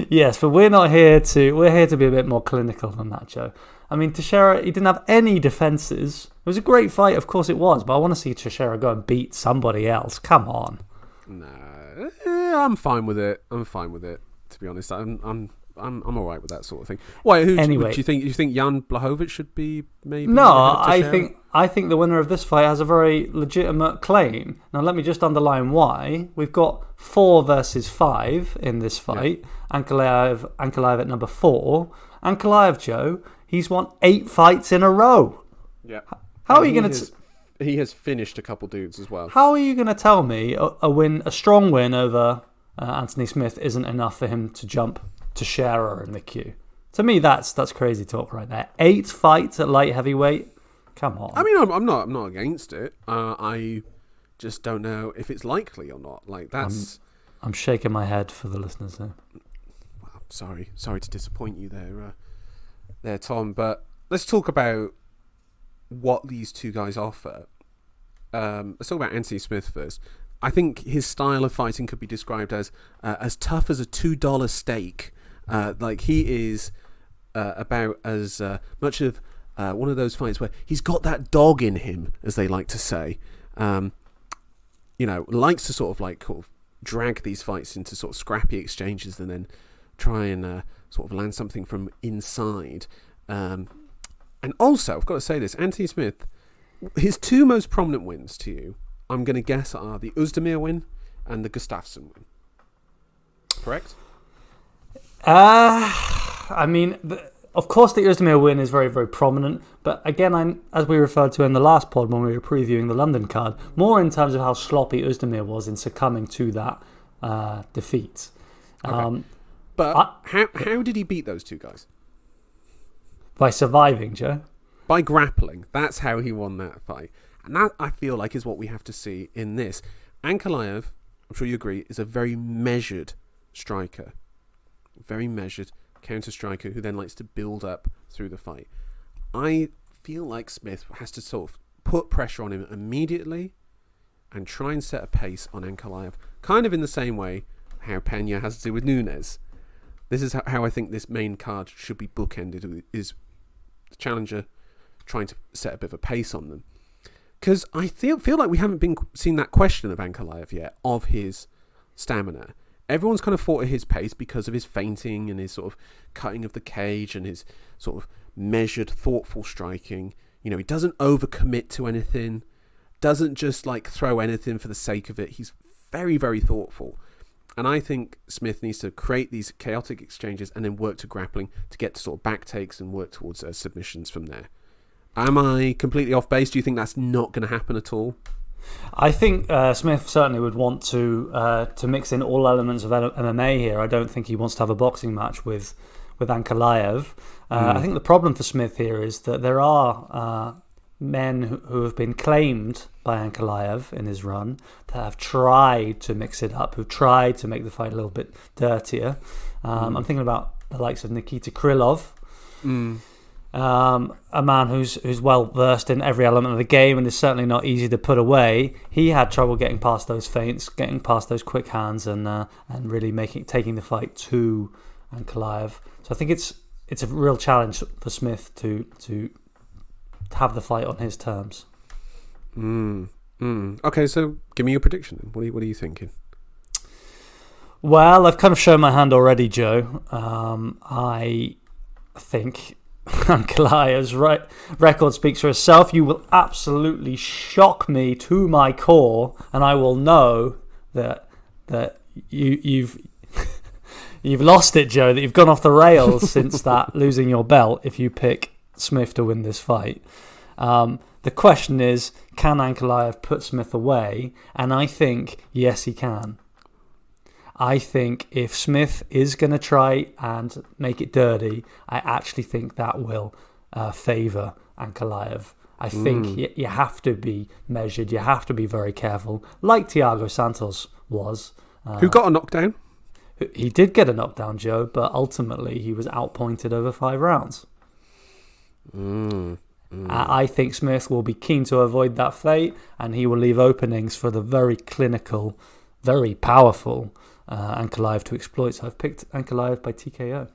Yes, but we're here to be a bit more clinical than that, Joe. I mean, Teixeira, he didn't have any defences. It was a great fight, of course it was, but I want to see Teixeira go and beat somebody else. Come on. Nah, I'm fine with it. To be honest, I'm all right with that sort of thing. Why? Anyway, do you think Jan Blachowicz should be maybe? No, I think the winner of this fight has a very legitimate claim. Now, let me just underline why. We've got 4 versus 5 in this fight. Yeah. Ankalaev at number 4. Ankalaev, Joe, he's won 8 fights in a row. Yeah. How are you going to? He has finished a couple dudes as well. How are you going to tell me a strong win over Anthony Smith isn't enough for him to jump Teixeira in the queue? To me, that's crazy talk right there. 8 fights at light heavyweight. Come on. I mean, I'm not against it. I just don't know if it's likely or not. Like that's. I'm shaking my head for the listeners there. Well, sorry to disappoint you there, Tom. But let's talk about what these two guys offer. Let's talk about Anthony Smith first. I think his style of fighting could be described as tough as a $2 steak. Like he is about as much of one of those fights where he's got that dog in him, as they like to say. Likes to sort of drag these fights into sort of scrappy exchanges and then try and sort of land something from inside. And also, I've got to say this, Anthony Smith, his 2 most prominent wins to you, I'm going to guess, are the Oezdemir win and the Gustafsson win. Correct? I mean, of course the Oezdemir win is very, very prominent, but again, as we referred to in the last pod when we were previewing the London card, more in terms of how sloppy Oezdemir was in succumbing to that defeat. Okay. But how did he beat those 2 guys? By surviving, Joe. By grappling. That's how he won that fight. And that, I feel like, is what we have to see in this. Ankalaev, I'm sure you agree, is a very measured striker. Very measured counter striker who then likes to build up through the fight. I feel like Smith has to sort of put pressure on him immediately and try and set a pace on Ankalaev, kind of in the same way how Pena has to do with Nunes. This is how I think this main card should be bookended, is the challenger trying to set a bit of a pace on them. Because I feel like we haven't seen that question of Ankalaev yet, of his stamina. Everyone's kind of fought at his pace because of his feinting and his sort of cutting of the cage and his sort of measured, thoughtful striking. He doesn't overcommit to anything, doesn't just throw anything for the sake of it. He's very, very thoughtful. And I think Smith needs to create these chaotic exchanges and then work to grappling to get to sort of back takes and work towards submissions from there. Am I completely off base? Do you think that's not going to happen at all? I think Smith certainly would want to mix in all elements of MMA here. I don't think he wants to have a boxing match with Ankalaev. I think the problem for Smith here is that there are men who have been claimed by Ankalaev in his run that have tried to mix it up, who've tried to make the fight a little bit dirtier. I'm thinking about the likes of Nikita Krylov, a man who's well versed in every element of the game and is certainly not easy to put away. He had trouble getting past those feints, getting past those quick hands, and really taking the fight to Ankalaev. So I think it's a real challenge for Smith to have the fight on his terms. Okay, so give me your prediction then. What are you thinking? Well, I've kind of shown my hand already, Joe. I think Ankalaev's record speaks for itself. You will absolutely shock me to my core, and I will know that you've lost it, Joe. That you've gone off the rails since that losing your belt. If you pick Smith to win this fight, the question is, can Ankalaev put Smith away? And I think yes, he can. I think if Smith is going to try and make it dirty, I actually think that will favour Ankalaev. I think you have to be measured. You have to be very careful, like Thiago Santos was. Who got a knockdown? He did get a knockdown, Joe, but ultimately he was outpointed over 5 rounds. I think Smith will be keen to avoid that fate, and he will leave openings for the very clinical, very powerful Ankalaev to exploit. So I've picked Ankalaev by TKO.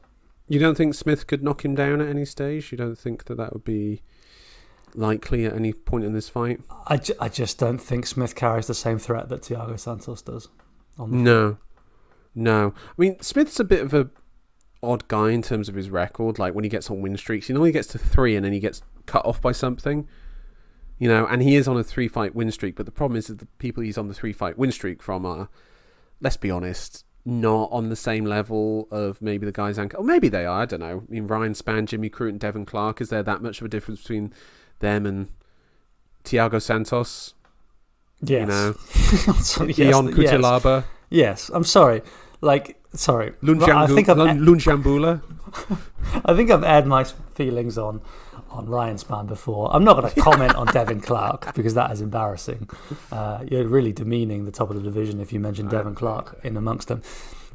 You don't think Smith could knock him down at any stage? You don't think that would be likely at any point in this fight? I just don't think Smith carries the same threat that Thiago Santos does. No. I mean, Smith's a bit of a odd guy in terms of his record. Like when he gets on win streaks, he normally gets to 3 and then he gets cut off by something. And he is on a 3-fight win streak, but the problem is that the people he's on the 3-fight win streak from are, let's be honest, not on the same level of maybe the guys, or maybe they are, I don't know. I mean, Ryan Spann, Jimmy Crute and Devin Clark, is there that much of a difference between them and Thiago Santos? Yes. Ion Cutelaba? Yes, I'm sorry. Lunjambula? I think I've aired my feelings on Ryan Spann before. I'm not going to comment on Devin Clark because that is embarrassing. You're really demeaning the top of the division if you mention Devin Clark in amongst them.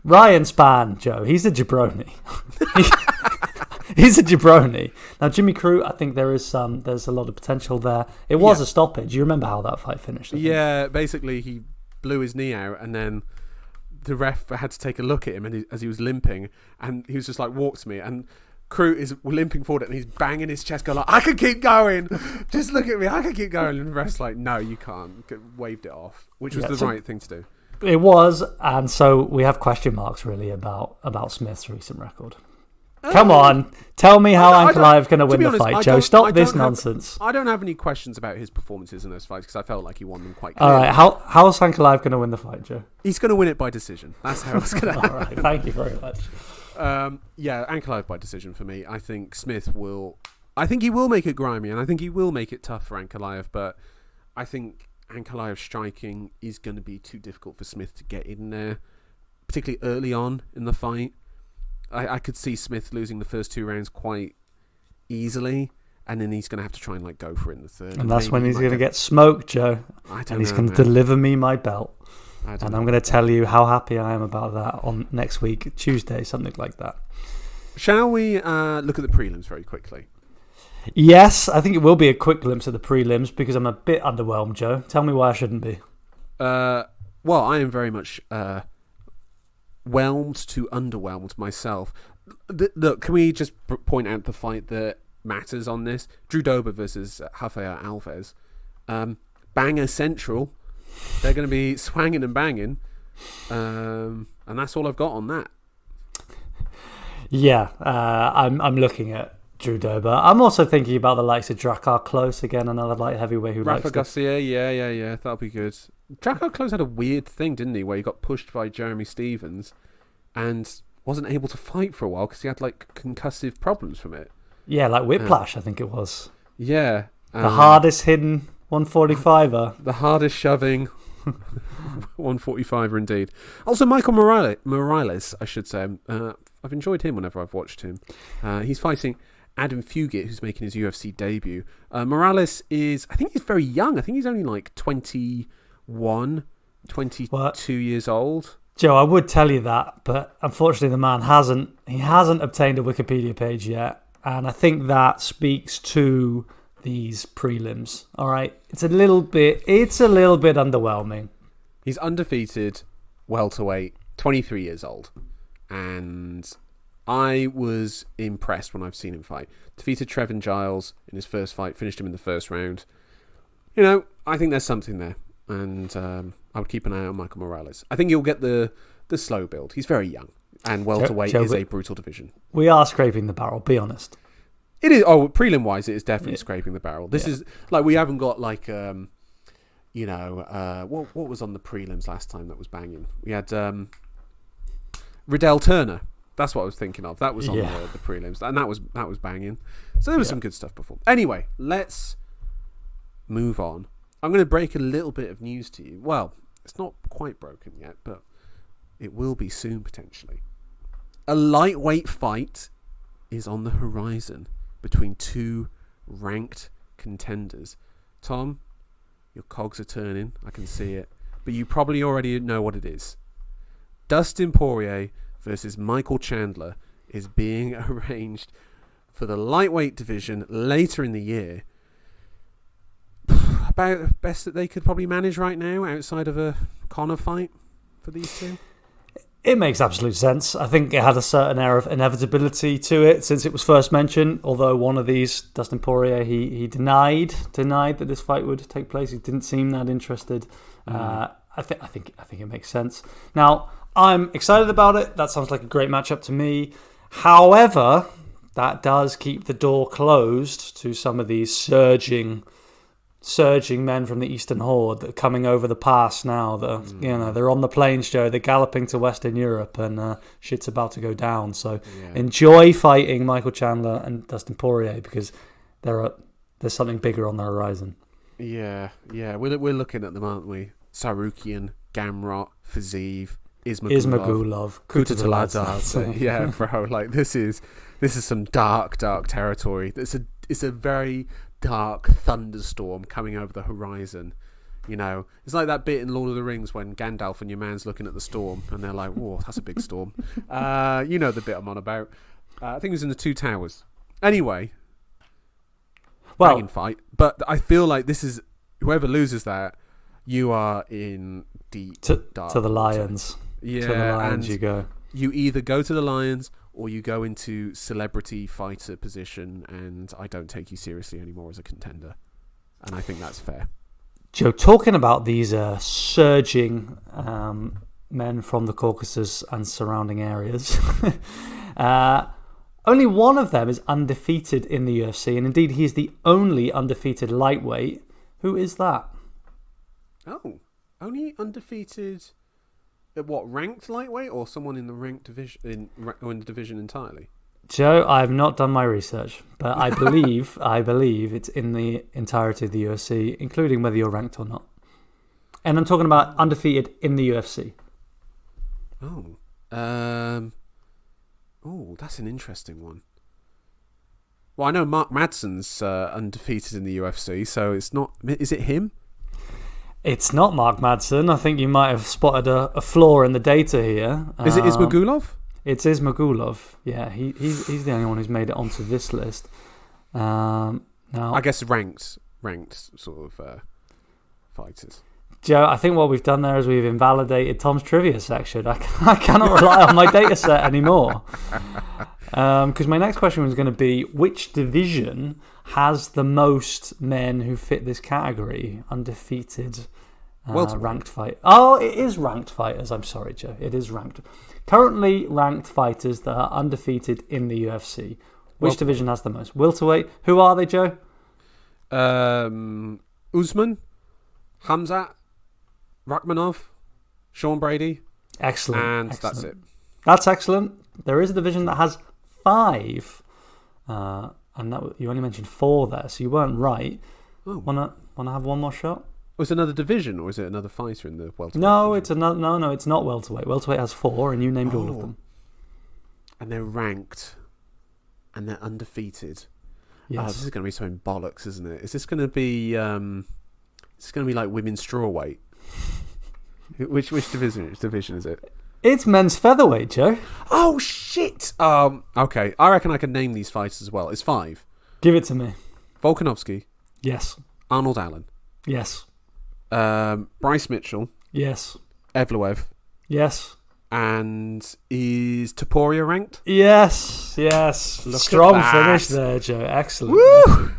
Ryan Spann, Joe, he's a jabroni. He's a jabroni. Now, Jimmy Crute, I think there's a lot of potential there. It was a stoppage. You remember how that fight finished? Yeah, basically he blew his knee out and then the ref had to take a look at him as he was limping, and he was just like, walk to me, and Crute is limping forward and he's banging his chest going like, I can keep going, just look at me, I can keep going, and the ref's like, no, you can't. Waved it off, which was the right thing to do. It was, and so we have question marks really about Smith's recent record. Come on, tell me how Ankalaev's going to win the fight, Joe. Stop this nonsense. I don't have any questions about his performances in those fights because I felt like he won them quite clearly. All right, how's Ankalaev going to win the fight, Joe? He's going to win it by decision. That's how it's going to happen. All right, thank you very much. Ankalaev by decision for me. I think Smith will. I think he will make it grimy, and I think he will make it tough for Ankalaev. But I think Ankalaev's striking is going to be too difficult for Smith to get in there, particularly early on in the fight. I could see Smith losing the first 2 rounds quite easily, and then he's going to have to try and go for it in the third. And that's when he's going to get smoked, Joe. And he's going to deliver me my belt. And I'm going to tell you how happy I am about that on next week, Tuesday, something like that. Shall we look at the prelims very quickly? Yes, I think it will be a quick glimpse of the prelims because I'm a bit underwhelmed, Joe. Tell me why I shouldn't be. Well, I am very much whelmed to underwhelmed myself. Look, can we just point out the fight that matters on this? Drew Dober versus Rafael Alves. Banger Central. They're going to be swanging and banging. And that's all I've got on that. Yeah, I'm looking at Drew Dober. I'm also thinking about the likes of Drakkar Klose again, another light heavyweight who Rafa Garcia, yeah, that'll be good. Drakkar Klose had a weird thing, didn't he, where he got pushed by Jeremy Stevens and wasn't able to fight for a while because he had concussive problems from it. Yeah, like whiplash, I think it was. Yeah. The hardest hidden 145er. The hardest shoving 145er indeed. Also, Michael Morales, I should say. I've enjoyed him whenever I've watched him. He's fighting Adam Fugit, who's making his UFC debut. Morales I think he's very young. I think he's only like 21, 22 years old. Joe, I would tell you that, but unfortunately the man hasn't obtained a Wikipedia page yet. And I think that speaks to these prelims. All right. It's a little bit underwhelming. He's undefeated, welterweight, 23 years old. And I was impressed when I've seen him fight. Defeated Trevin Giles in his first fight, finished him in the first round. You know, I think there's something there. And I would keep an eye on Michael Morales. I think he'll get the slow build. He's very young. And welterweight is a brutal division. We are scraping the barrel, be honest. It is. Oh, prelim-wise, it is definitely scraping the barrel. This is, like, we haven't got, like, what was on the prelims last time that was banging? We had Riddell Turner. That's what I was thinking of. That was on the prelims, and that was banging. So there was some good stuff before. Anyway, let's move on. I'm going to break a little bit of news to you. Well, it's not quite broken yet, but it will be soon potentially. A lightweight fight is on the horizon between two ranked contenders. Tom, your cogs are turning. I can see it, but you probably already know what it is. Dustin Poirier versus Michael Chandler is being arranged for the lightweight division later in the year. About the best that they could probably manage right now outside of a Conor fight for these two. It makes absolute sense. I think it had a certain air of inevitability to it since it was first mentioned. Although one of these, Dustin Poirier, he denied that this fight would take place. He didn't seem that interested. I think it makes sense. Now, I'm excited about it. That sounds like a great matchup to me. However, that does keep the door closed to some of these surging men from the Eastern Horde that are coming over the pass now. They're on the plains, Joe. They're galloping to Western Europe, and shit's about to go down. So enjoy fighting Michael Chandler and Dustin Poirier because there's something bigger on the horizon. Yeah. We're looking at them, aren't we? Sarukian, Gamrot, Fiziev, Ismagulov, Kutateladze. Yeah, bro. Like this is some dark territory. It's a very dark thunderstorm coming over the horizon. You know, it's like that bit in Lord of the Rings when Gandalf and your man's looking at the storm and they're like, whoa, that's a big storm. You know the bit I'm on about. I think it was in the Two Towers. Anyway, fight. But I feel like this is, whoever loses that, you are in deep dark to the Lions. Yeah, to the Lions you go. You either go to the Lions or you go into celebrity fighter position, and I don't take you seriously anymore as a contender. And I think that's fair. Joe, talking about these surging men from the Caucasus and surrounding areas, only one of them is undefeated in the UFC, and indeed he's the only undefeated lightweight. Who is that? Oh, only undefeated... What, ranked lightweight or someone in the ranked division or in the division entirely? Joe, I have not done my research, but I believe it's in the entirety of the UFC, including whether you're ranked or not. And I'm talking about undefeated in the UFC. That's an interesting one. Well, I know Mark Madsen's undefeated in the UFC, so it's not. Is it him? It's not Mark Madsen. I think you might have spotted a flaw in the data here. Is it Ismagulov? It's Ismagulov. Yeah, he's the only one who's made it onto this list. Now, I guess ranked sort of fighters. Joe, I think what we've done there is we've invalidated Tom's trivia section. I cannot rely on my data set anymore. Because my next question was going to be, which division has the most men who fit this category? Undefeated ranked fight. Oh, it is ranked fighters. I'm sorry, Joe. It is ranked. Currently ranked fighters that are undefeated in the UFC. Which division has the most? Welterweight. Who are they, Joe? Usman, Hamzat, Rakhmonov, Sean Brady. Excellent. And excellent. That's it. That's excellent. There is a division that has 5. And that you only mentioned 4 there, so you weren't right. Oh. Wanna have one more shot? Was it another division, or is it another fighter in the welterweight? No, division? it's another. No, it's not welterweight. Welterweight has 4, and you named all of them. And they're ranked. and they're undefeated. Yes. Oh, this is going to be so bollocks, isn't it? Is this going to be? It's going to be like women's strawweight. Which division is it? It's men's featherweight, Joe. Oh shit! Okay, I reckon I can name these fights as well. It's 5. Give it to me. Volkanovski, Yes. Arnold Allen, Yes. Bryce Mitchell, Yes. Evloev, Yes. and is Poirier ranked? Yes. Yes. Look Strong at that. finish there, Joe. Excellent. Woo!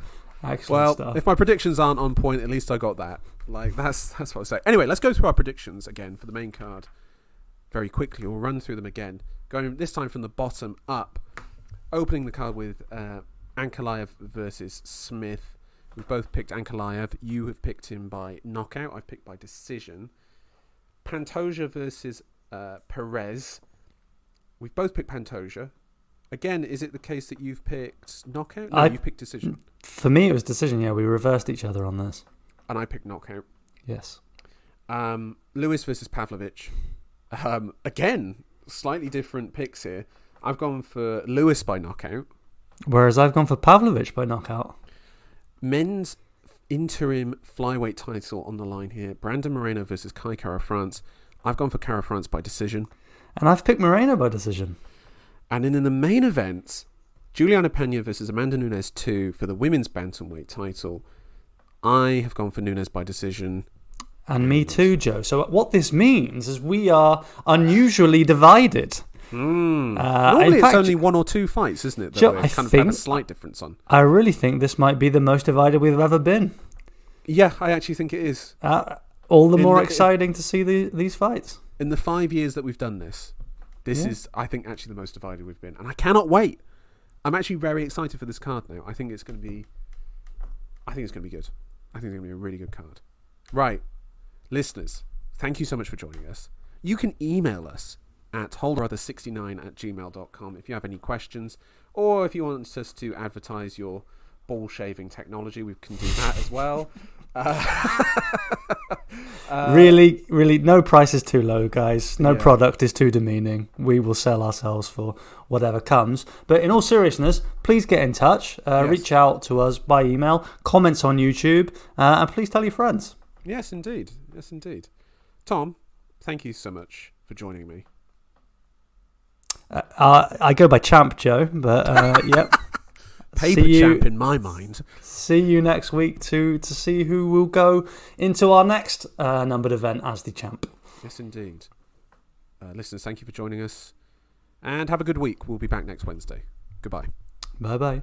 Excellent Well, stuff. if my predictions aren't on point, at least I got that. Like that's what I say. Anyway, let's go through our predictions again for the main card very quickly. We'll run through them again, going this time from the bottom up. Opening the card with Ankalaev versus Smith. We've both picked Ankalaev. You have picked him by knockout. I've picked by decision. Pantoja versus Perez. We've both picked Pantoja. Again, is it the case that you've picked knockout? No, you've picked decision. For me, it was decision. Yeah, we reversed each other on this. And I picked knockout. Yes. Lewis versus Pavlovich. Again, slightly different picks here. I've gone for Lewis by knockout. Whereas I've gone for Pavlovich by knockout. Men's interim flyweight title on the line here. Brandon Moreno versus Kai Kara-France. I've gone for Kara-France by decision. And I've picked Moreno by decision. And then in the main event, Julianna Pena versus Amanda Nunes 2 for the women's bantamweight title. I have gone for Nunes by decision. And me too, Joe. So what this means is we are unusually divided. Normally in fact, it's only 1 or 2 fights, isn't it? That Joe, we're I kind of think- had a slight difference on. I really think this might be the most divided we've ever been. Yeah, I actually think it is. All the In more the- exciting to see these fights. In the 5 years that we've done this, this is, I think, actually the most divided we've been. And I cannot wait. I'm actually very excited for this card now. I think it's going to be good. I think it's going to be a really good card. Right. Listeners, thank you so much for joining us. You can email us at wholebrother69@gmail.com if you have any questions, or if you want us to advertise your ball shaving technology, we can do that as well. Really, no price is too low, guys. No Yeah. product is too demeaning. We will sell ourselves for whatever comes. But in all seriousness, please get in touch. Yes. Reach out to us by email, comments on YouTube, and please tell your friends. Yes, indeed. Yes, indeed. Tom, thank you so much for joining me. I go by Champ Joe, but yep. Paper See you- champ in my mind. See you next week to see who will go into our next numbered event as the champ. Yes, indeed. Listeners, thank you for joining us. And have a good week. We'll be back next Wednesday. Goodbye. Bye-bye.